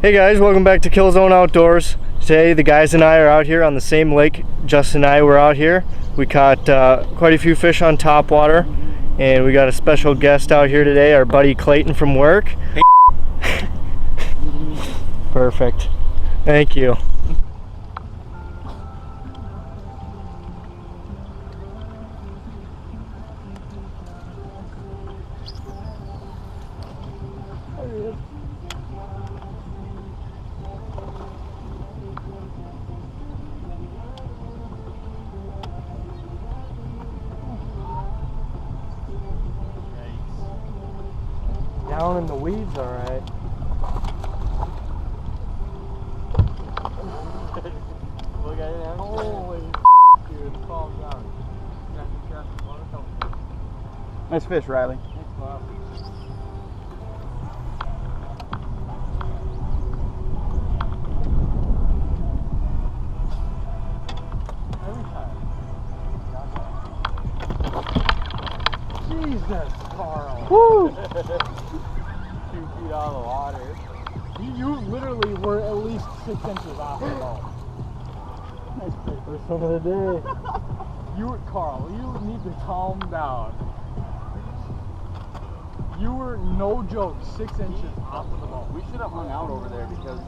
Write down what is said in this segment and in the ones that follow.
Hey guys, welcome back to Killzone Outdoors. Today the guys and I are out here on the same lake. Justin and I were out here. We caught quite a few fish on topwater, and we got a special guest out here today, our buddy Clayton from work. Hey. Perfect. Thank you. Down in the weeds, all right. Look at it. Holy dude, calm down. Nice fish, Riley. Thanks, Bob. Jesus, Carl. Woo! 2 feet out of the water. You literally were at least 6 inches off the boat. Nice fish. First one of the day. Carl, you need to calm down. You were, no joke, 6 inches off of the boat. We should have hung out over there because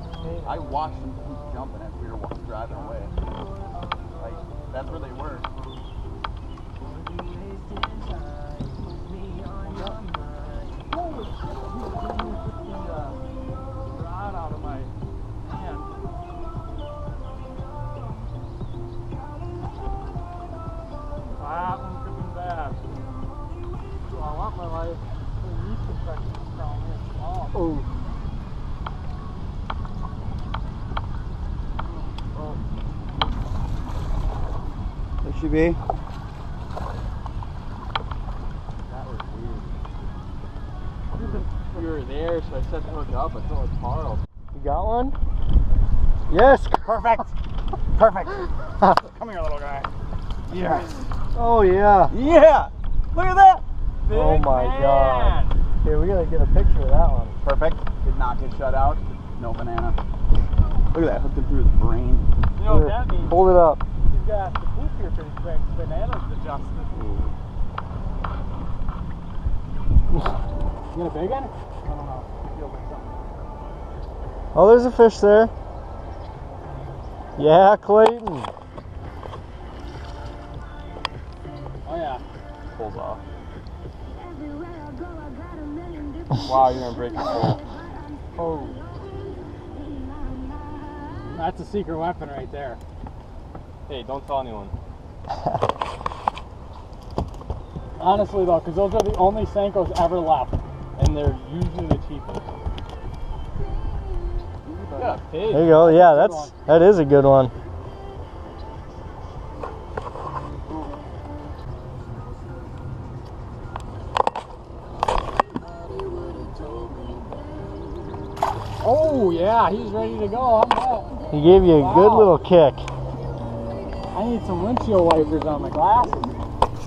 I watched them keep jumping as we were driving away. Like, that's where they were. Holy shit, you took the rod out of my hand. That one could be bad. So I want my life to yeast infections down here. Oh. There should be. You were there, so I set the hook up. I thought it was Carl. You got one? Yes! Perfect! Perfect! Come here, little guy. Yes! Oh, yeah! Yeah! Look at that! Big oh my god. Here, we gotta get a picture of that one. Perfect. Did not get shut out. No banana. Look at that, hooked him through his brain. You know what that means? Hold it up. He's got the poop here pretty quick. Bananas adjusted. You got a big one? I don't know. I feel like something. Oh, there's a fish there. Yeah, Clayton. Oh yeah. Pulls off. Wow, you're gonna break your pole. Oh. That's a secret weapon right there. Hey, don't tell anyone. Honestly though, because those are the only Senkos ever left. And they're usually the cheapest. Yeah, there you go. Yeah, that is a good one. Oh yeah, he's ready to go. I'm back. He gave you a good little kick. I need some windshield wipers on my glasses.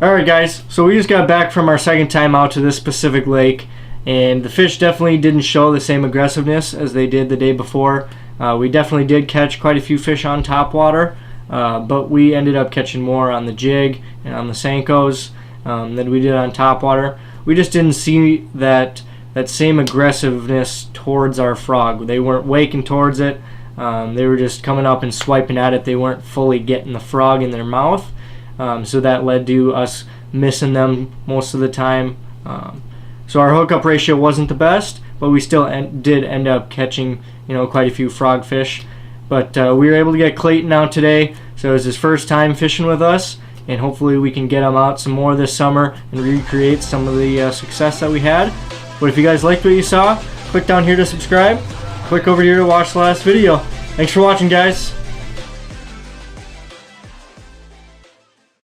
Alright guys, so we just got back from our second time out to this specific lake, and the fish definitely didn't show the same aggressiveness as they did the day before. We definitely did catch quite a few fish on topwater, but we ended up catching more on the jig and on the Senkos than we did on topwater. We just didn't see that same aggressiveness towards our frog. They weren't waking towards it. They were just coming up and swiping at it. They weren't fully getting the frog in their mouth. So that led to us missing them most of the time. So our hookup ratio wasn't the best, but we still did end up catching, quite a few frogfish. But we were able to get Clayton out today, so it was his first time fishing with us, and hopefully we can get him out some more this summer and recreate some of the success that we had. But if you guys liked what you saw, click down here to subscribe. Click over here to watch the last video. Thanks for watching, guys.